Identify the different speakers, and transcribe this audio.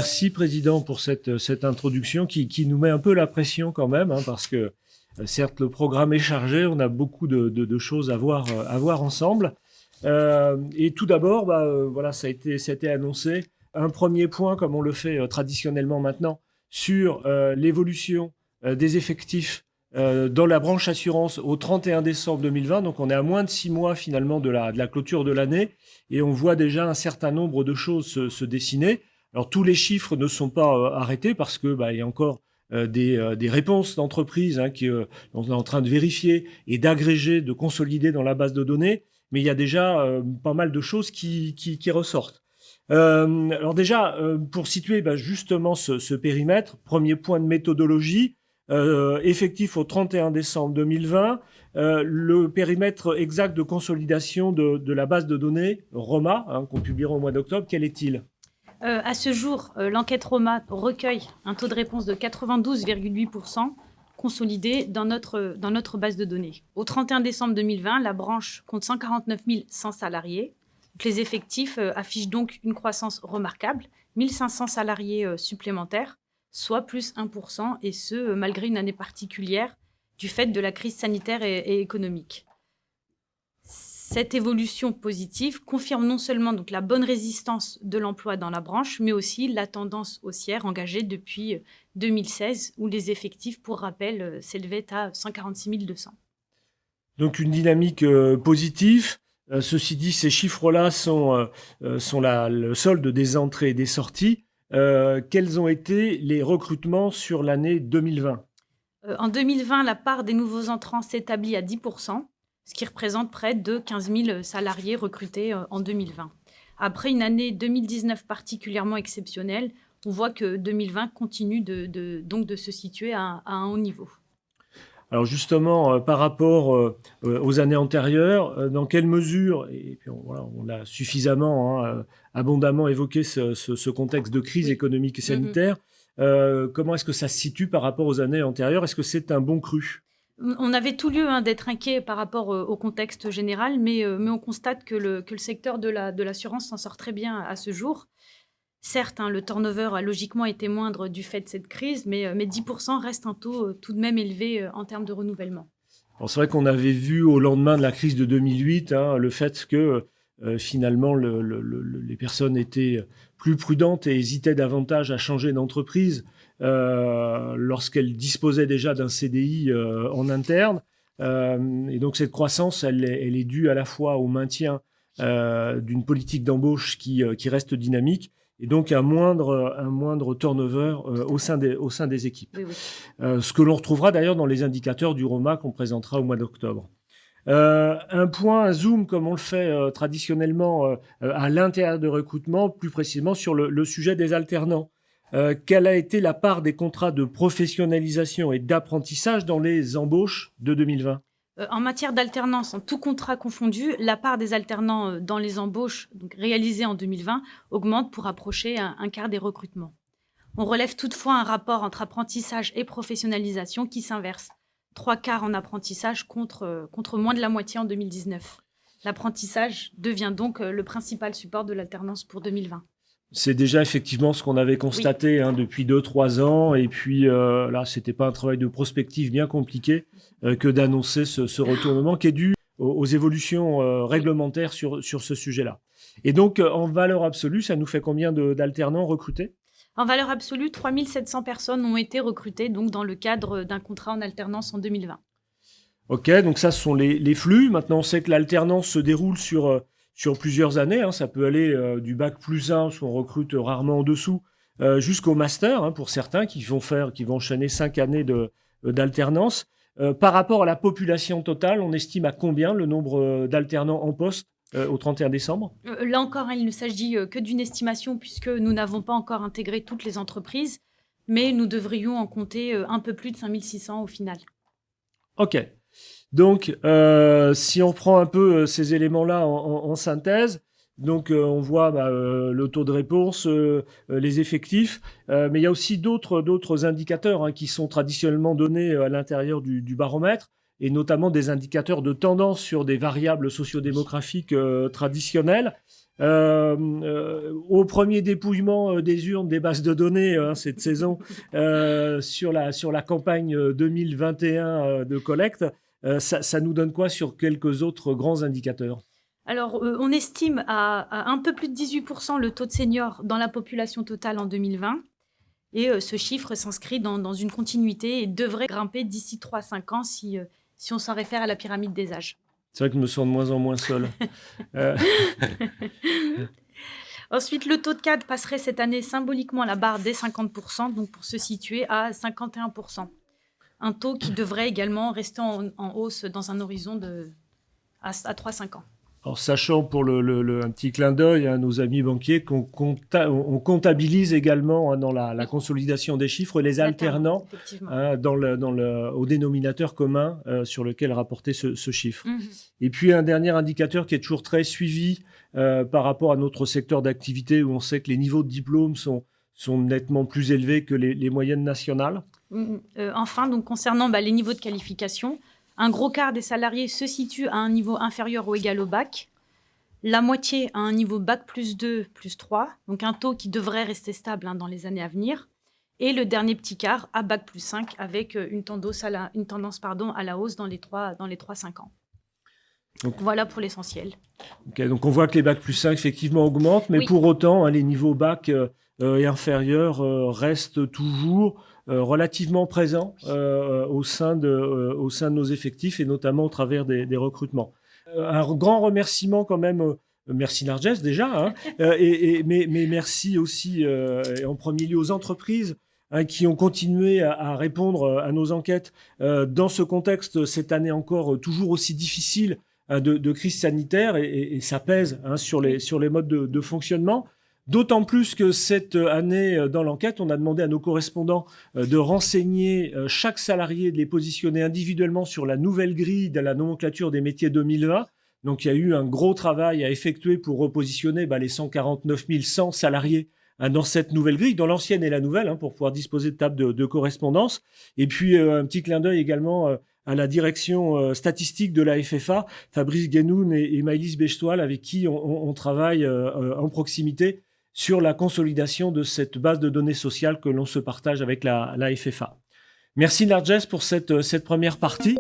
Speaker 1: Merci, Président, pour cette introduction qui nous met un peu la pression quand même, parce que certes, le programme est chargé, on a beaucoup de choses à voir ensemble. Et tout d'abord, voilà, ça a été annoncé. Un premier point, comme on le fait traditionnellement maintenant, sur l'évolution des effectifs dans la branche assurance au 31 décembre 2020. Donc, on est à moins de 6 mois finalement de la clôture de l'année et on voit déjà un certain nombre de choses se dessiner. Alors, tous les chiffres ne sont pas arrêtés parce que il y a encore des réponses d'entreprises qu'on est en train de vérifier et d'agréger, de consolider dans la base de données. Mais il y a déjà pas mal de choses qui ressortent. Alors déjà, pour situer justement ce périmètre, premier point de méthodologie, effectif au 31 décembre 2020, le périmètre exact de consolidation de la base de données ROMA, qu'on publiera au mois d'octobre, quel est-il ?
Speaker 2: À ce jour, l'enquête ROMA recueille un taux de réponse de 92,8% consolidé dans notre base de données. Au 31 décembre 2020, la branche compte 149 100 salariés. Donc les effectifs affichent donc une croissance remarquable, 1500 salariés supplémentaires, soit plus 1%, et ce, malgré une année particulière du fait de la crise sanitaire et économique. Cette évolution positive confirme non seulement donc la bonne résistance de l'emploi dans la branche, mais aussi la tendance haussière engagée depuis 2016, où les effectifs, pour rappel, s'élevaient à 146 200.
Speaker 1: Donc une dynamique positive. Ceci dit, ces chiffres-là sont le solde des entrées et des sorties. Quels ont été les recrutements sur l'année 2020 ?
Speaker 2: En 2020, la part des nouveaux entrants s'établit à 10%. Ce qui représente près de 15 000 salariés recrutés en 2020. Après une année 2019 particulièrement exceptionnelle, on voit que 2020 continue donc de se situer à un haut niveau.
Speaker 1: Alors justement, par rapport aux années antérieures, dans quelle mesure, et puis on l'a suffisamment, abondamment évoqué ce contexte de crise économique et sanitaire, comment est-ce que ça se situe par rapport aux années antérieures ? Est-ce que c'est un bon cru ?
Speaker 2: On avait tout lieu d'être inquiet par rapport au contexte général, mais on constate que le secteur de l'assurance s'en sort très bien à ce jour. Certes, le turnover a logiquement été moindre du fait de cette crise, mais 10% reste un taux tout de même élevé en termes de renouvellement.
Speaker 1: Alors c'est vrai qu'on avait vu au lendemain de la crise de 2008 le fait que finalement les personnes étaient plus prudentes et hésitaient davantage à changer d'entreprise lorsqu'elles disposaient déjà d'un CDI en interne. Et donc cette croissance, elle est due à la fois au maintien d'une politique d'embauche qui reste dynamique et donc un moindre turnover au sein des équipes.
Speaker 2: Oui.
Speaker 1: Ce que l'on retrouvera d'ailleurs dans les indicateurs du ROMA qu'on présentera au mois d'octobre. Un point, un zoom, comme on le fait traditionnellement à l'intérieur de recrutement, plus précisément sur le sujet des alternants. Quelle a été la part des contrats de professionnalisation et d'apprentissage dans les embauches de 2020 ?
Speaker 2: En matière d'alternance, en tout contrat confondu, la part des alternants dans les embauches donc réalisées en 2020 augmente pour approcher un quart des recrutements. On relève toutefois un rapport entre apprentissage et professionnalisation qui s'inverse. 3/4 en apprentissage contre moins de la moitié en 2019. L'apprentissage devient donc le principal support de l'alternance pour 2020.
Speaker 1: C'est déjà effectivement ce qu'on avait constaté depuis 2-3 ans. Et puis là, c'était pas un travail de prospective bien compliqué que d'annoncer ce retournement qui est dû aux évolutions réglementaires sur ce sujet-là. Et donc, en valeur absolue, ça nous fait combien d'alternants recrutés ?
Speaker 2: En valeur absolue, 3 700 personnes ont été recrutées donc, dans le cadre d'un contrat en alternance en 2020.
Speaker 1: Ok, donc ça, ce sont les flux. Maintenant, on sait que l'alternance se déroule sur plusieurs années. Ça peut aller du bac +1, où on recrute rarement en dessous, jusqu'au master, pour certains qui vont enchaîner 5 années d'alternance. Par rapport à la population totale, on estime à combien le nombre d'alternants en poste au 31 décembre ?
Speaker 2: Là encore, il ne s'agit que d'une estimation puisque nous n'avons pas encore intégré toutes les entreprises, mais nous devrions en compter un peu plus de 5 600 au final.
Speaker 1: Ok. Donc, si on prend un peu ces éléments-là en synthèse, donc on voit le taux de réponse, les effectifs, mais il y a aussi d'autres indicateurs qui sont traditionnellement donnés à l'intérieur du baromètre. et notamment des indicateurs de tendance sur des variables sociodémographiques traditionnelles. Au premier dépouillement des urnes, des bases de données cette saison sur la campagne 2021 de collecte, ça nous donne quoi sur quelques autres grands indicateurs?
Speaker 2: Alors, on estime à un peu plus de 18% le taux de seniors dans la population totale en 2020. Et ce chiffre s'inscrit dans une continuité et devrait grimper d'ici 3-5 ans si on s'en réfère à la pyramide des âges.
Speaker 1: C'est vrai que je me sens de moins en moins seul.
Speaker 2: Ensuite, le taux de cadre passerait cette année symboliquement la barre des 50%, donc pour se situer à 51%. Un taux qui devrait également rester en hausse dans un horizon à 3-5 ans.
Speaker 1: Alors, sachant pour un petit clin d'œil à nos amis banquiers qu'on comptabilise également dans la consolidation des chiffres les alternants au dénominateur commun sur lequel rapporter ce chiffre. Et puis un dernier indicateur qui est toujours très suivi par rapport à notre secteur d'activité où on sait que les niveaux de diplôme sont nettement plus élevés que les moyennes nationales.
Speaker 2: Enfin, donc concernant les niveaux de qualification, un gros quart des salariés se situe à un niveau inférieur ou égal au bac. La moitié à un niveau bac plus 2, plus 3, donc un taux qui devrait rester stable dans les années à venir. Et le dernier petit quart à bac plus 5 avec une tendance à la hausse dans les 3-5 ans. Donc, voilà pour l'essentiel.
Speaker 1: Okay, donc on voit que les bac plus 5 effectivement augmentent, mais pour autant les niveaux bac et inférieurs restent toujours relativement présents au sein de nos effectifs et notamment au travers des recrutements. Un grand remerciement quand même, merci Narges déjà, mais merci aussi en premier lieu aux entreprises qui ont continué à répondre à nos enquêtes dans ce contexte cette année encore toujours aussi difficile de crise sanitaire et ça pèse sur les modes de fonctionnement. D'autant plus que cette année, dans l'enquête, on a demandé à nos correspondants de renseigner chaque salarié, de les positionner individuellement sur la nouvelle grille de la nomenclature des métiers 2020. Donc, il y a eu un gros travail à effectuer pour repositionner les 149 100 salariés dans cette nouvelle grille, dans l'ancienne et la nouvelle, pour pouvoir disposer de tables de correspondance. Et puis, un petit clin d'œil également à la direction statistique de la FFA, Fabrice Guénoun et Maëlys Bechtoil, avec qui on travaille en proximité sur la consolidation de cette base de données sociales que l'on se partage avec la FFA. Merci Narges pour cette première partie.